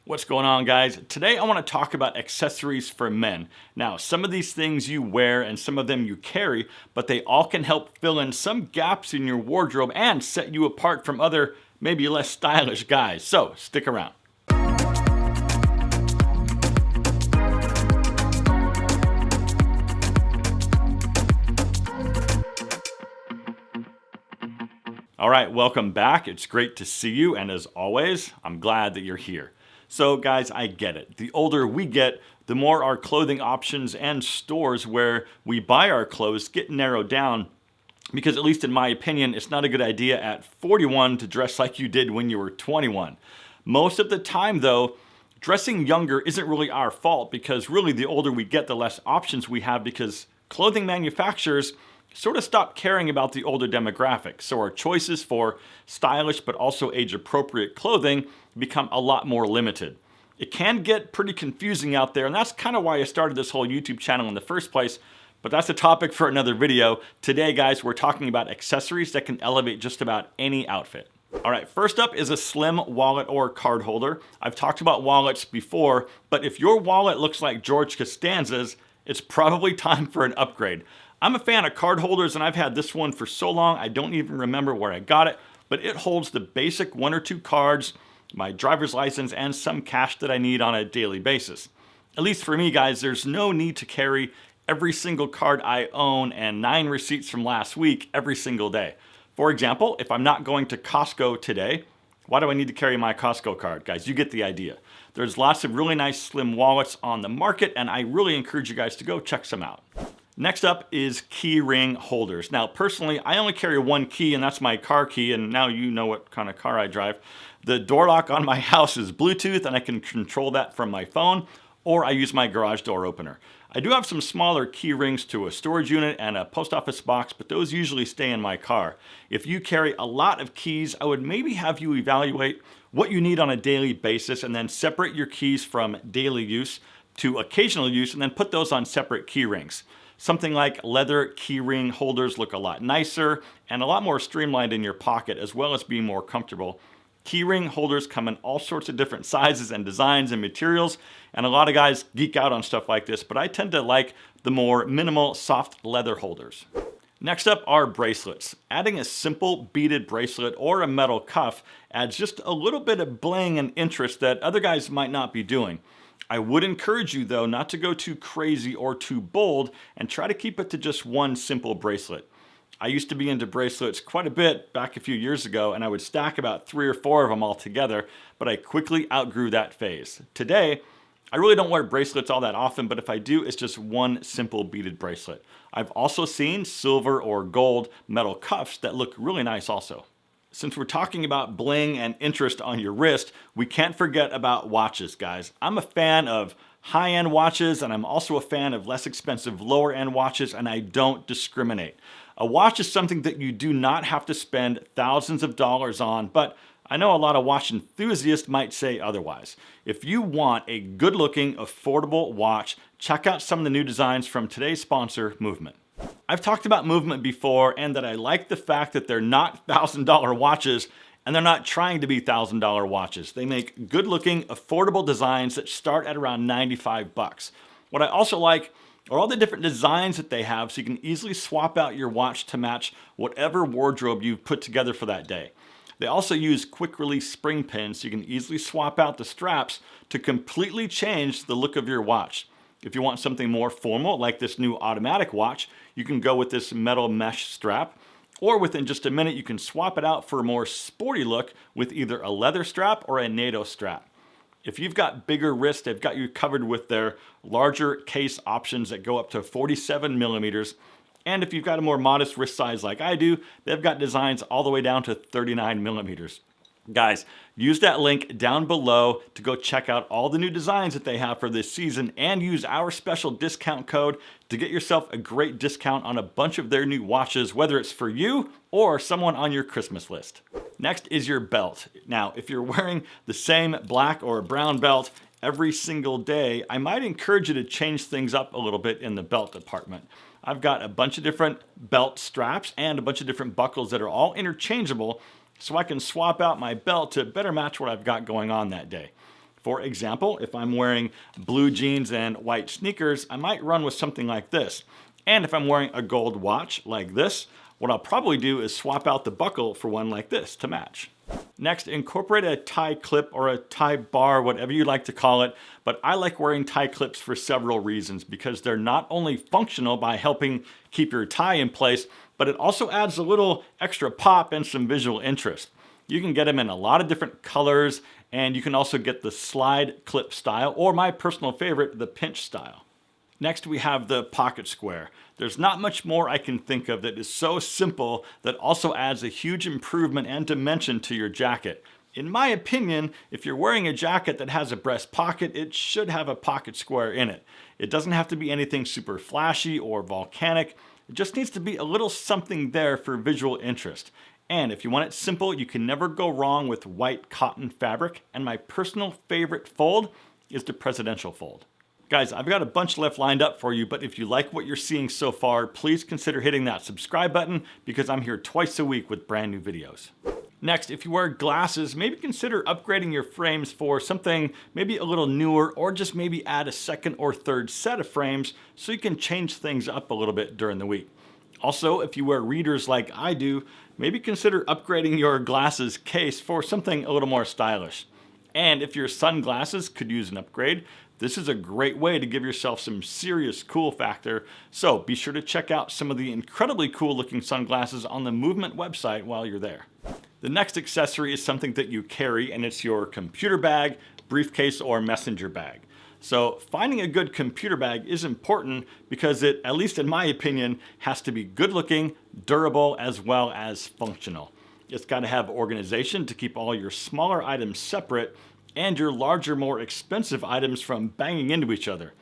What's going on, guys? Today I want to talk about accessories for men. Now, some of these things you wear and some of them you carry, but they all can help fill in some gaps in your wardrobe and set you apart from other, maybe less stylish guys. So, stick around. All right, welcome back. It's great to see you, and as always, I'm glad that you're here. So guys, I get it. The older we get, the more our clothing options and stores where we buy our clothes get narrowed down, because at least in my opinion, it's not a good idea at 41 to dress like you did when you were 21. Most of the time though, dressing younger isn't really our fault, because really the older we get, the less options we have, because clothing manufacturers sort of stop caring about the older demographic. So our choices for stylish but also age-appropriate clothing become a lot more limited. It can get pretty confusing out there, and that's kind of why I started this whole YouTube channel in the first place, but that's a topic for another video. Today, guys, we're talking about accessories that can elevate just about any outfit. All right, first up is a slim wallet or card holder. I've talked about wallets before, but if your wallet looks like George Costanza's, it's probably time for an upgrade. I'm a fan of card holders, and I've had this one for so long I don't even remember where I got it, but it holds the basic 1 or 2 cards, my driver's license, and some cash that I need on a daily basis. At least for me, guys, there's no need to carry every single card I own and 9 receipts from last week every single day. For example, if I'm not going to Costco today, why do I need to carry my Costco card? Guys, you get the idea. There's lots of really nice slim wallets on the market, and I really encourage you guys to go check some out. Next up is Keyring Holders. Now, personally, I only carry one key, and that's my car key, and now you know what kind of car I drive. The door lock on my house is Bluetooth, and I can control that from my phone, or I use my garage door opener. I do have some smaller key rings to a storage unit and a post office box, but those usually stay in my car. If you carry a lot of keys, I would maybe have you evaluate what you need on a daily basis and then separate your keys from daily use to occasional use, and then put those on separate key rings. Something like leather keyring holders look a lot nicer and a lot more streamlined in your pocket, as well as being more comfortable. Keyring holders come in all sorts of different sizes and designs and materials, and a lot of guys geek out on stuff like this, but I tend to like the more minimal soft leather holders. Next up are bracelets. Adding a simple beaded bracelet or a metal cuff adds just a little bit of bling and interest that other guys might not be doing. I would encourage you, though, not to go too crazy or too bold, and try to keep it to just one simple bracelet. I used to be into bracelets quite a bit back a few years ago, and I would stack about 3 or 4 of them all together, but I quickly outgrew that phase. Today, I really don't wear bracelets all that often, but if I do, it's just one simple beaded bracelet. I've also seen silver or gold metal cuffs that look really nice also. Since we're talking about bling and interest on your wrist, we can't forget about watches, guys. I'm a fan of high-end watches, and I'm also a fan of less expensive lower-end watches, and I don't discriminate. A watch is something that you do not have to spend thousands of dollars on, but I know a lot of watch enthusiasts might say otherwise. If you want a good-looking, affordable watch, check out some of the new designs from today's sponsor, Movement. I've talked about Movement before, and that I like the fact that they're not $1,000 watches, and they're not trying to be $1,000 watches. They make good-looking, affordable designs that start at around 95 bucks. What I also like are all the different designs that they have, so you can easily swap out your watch to match whatever wardrobe you've put together for that day. They also use quick-release spring pins, so you can easily swap out the straps to completely change the look of your watch. If you want something more formal, like this new automatic watch, you can go with this metal mesh strap, or within just a minute, you can swap it out for a more sporty look with either a leather strap or a NATO strap. If you've got bigger wrists, they've got you covered with their larger case options that go up to 47 millimeters. And if you've got a more modest wrist size like I do, they've got designs all the way down to 39 millimeters. Guys, use that link down below to go check out all the new designs that they have for this season, and use our special discount code to get yourself a great discount on a bunch of their new watches, whether it's for you or someone on your Christmas list. Next is your belt. Now, if you're wearing the same black or brown belt every single day, I might encourage you to change things up a little bit in the belt department. I've got a bunch of different belt straps and a bunch of different buckles that are all interchangeable, so I can swap out my belt to better match what I've got going on that day. For example, if I'm wearing blue jeans and white sneakers, I might run with something like this. And if I'm wearing a gold watch like this, what I'll probably do is swap out the buckle for one like this to match. Next, incorporate a tie clip or a tie bar, whatever you like to call it, but I like wearing tie clips for several reasons because they're not only functional by helping keep your tie in place, but it also adds a little extra pop and some visual interest. You can get them in a lot of different colors, and you can also get the slide clip style, or my personal favorite, the pinch style. Next, we have the pocket square. There's not much more I can think of that is so simple that also adds a huge improvement and dimension to your jacket. In my opinion, if you're wearing a jacket that has a breast pocket, it should have a pocket square in it. It doesn't have to be anything super flashy or volcanic. It just needs to be a little something there for visual interest. And if you want it simple, you can never go wrong with white cotton fabric. And my personal favorite fold is the presidential fold. Guys, I've got a bunch left lined up for you, but if you like what you're seeing so far, please consider hitting that subscribe button because I'm here twice a week with brand new videos. Next, if you wear glasses, maybe consider upgrading your frames for something maybe a little newer, or just maybe add a second or third set of frames so you can change things up a little bit during the week. Also, if you wear readers like I do, maybe consider upgrading your glasses case for something a little more stylish. And if your sunglasses could use an upgrade, this is a great way to give yourself some serious cool factor. So be sure to check out some of the incredibly cool looking sunglasses on the Movement website while you're there. The next accessory is something that you carry, and it's your computer bag, briefcase, or messenger bag. So finding a good computer bag is important because it, at least in my opinion, has to be good looking, durable, as well as functional. It's got to have organization to keep all your smaller items separate and your larger, more expensive items from banging into each other.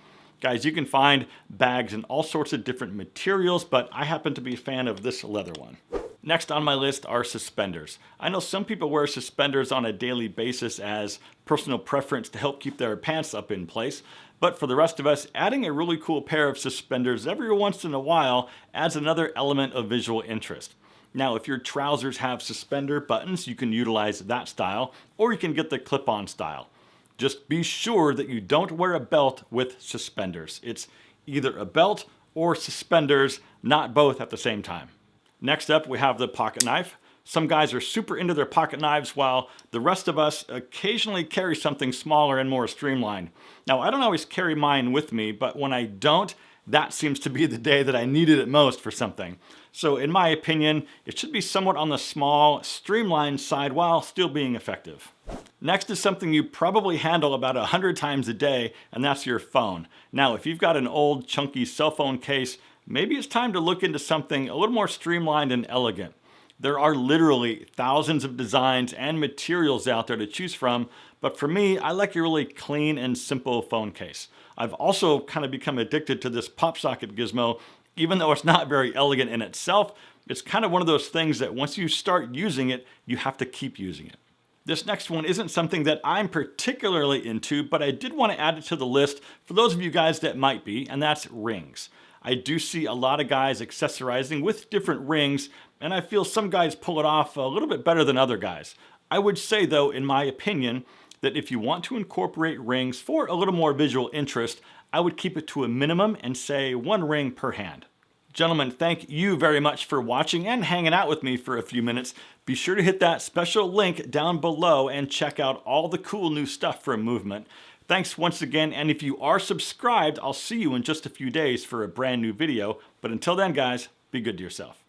Guys, you can find bags in all sorts of different materials, but I happen to be a fan of this leather one. Next on my list are suspenders. I know some people wear suspenders on a daily basis as personal preference to help keep their pants up in place, but for the rest of us, adding a really cool pair of suspenders every once in a while adds another element of visual interest. Now, if your trousers have suspender buttons, you can utilize that style, or you can get the clip-on style. Just be sure that you don't wear a belt with suspenders. It's either a belt or suspenders, not both at the same time. Next up, we have the pocket knife. Some guys are super into their pocket knives, while the rest of us occasionally carry something smaller and more streamlined. Now, I don't always carry mine with me, but when I don't, that seems to be the day that I needed it most for something. So in my opinion, it should be somewhat on the small, streamlined side while still being effective. Next is something you probably handle about 100 times a day, and that's your phone. Now, if you've got an old, chunky cell phone case, maybe it's time to look into something a little more streamlined and elegant. There are literally thousands of designs and materials out there to choose from, but for me, I like a really clean and simple phone case. I've also kind of become addicted to this pop socket gizmo. Even though it's not very elegant in itself, it's kind of one of those things that once you start using it, you have to keep using it. This next one isn't something that I'm particularly into, but I did want to add it to the list for those of you guys that might be, and that's rings. I do see a lot of guys accessorizing with different rings, and I feel some guys pull it off a little bit better than other guys. I would say though, in my opinion, that if you want to incorporate rings for a little more visual interest, I would keep it to a minimum and say 1 ring per hand. Gentlemen, thank you very much for watching and hanging out with me for a few minutes. Be sure to hit that special link down below and check out all the cool new stuff from Movement. Thanks once again, and if you are subscribed, I'll see you in just a few days for a brand new video. But until then, guys, be good to yourself.